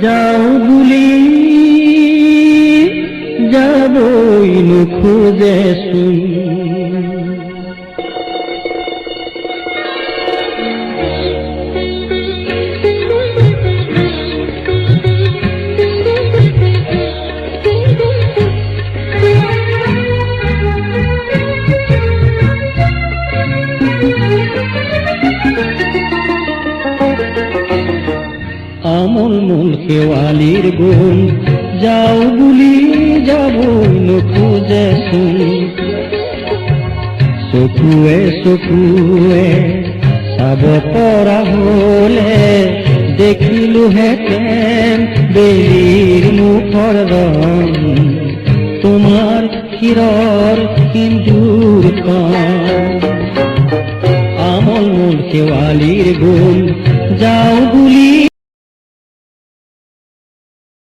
যাও বুলি যাবই নোখোজে চোন। আমল মূল শেৱালিৰ গুণ যাও বুলি যাবই নোখোজে চোন। চকুৱে চকুৱে চাব পৰা হলে দেখিলোহেঁতেন বেলিৰ মুখৰ ৰং, তোমাৰ শিৰৰ সিন্দুৰখন। আমল মূল শেৱালিৰ গুণ যাও বুলি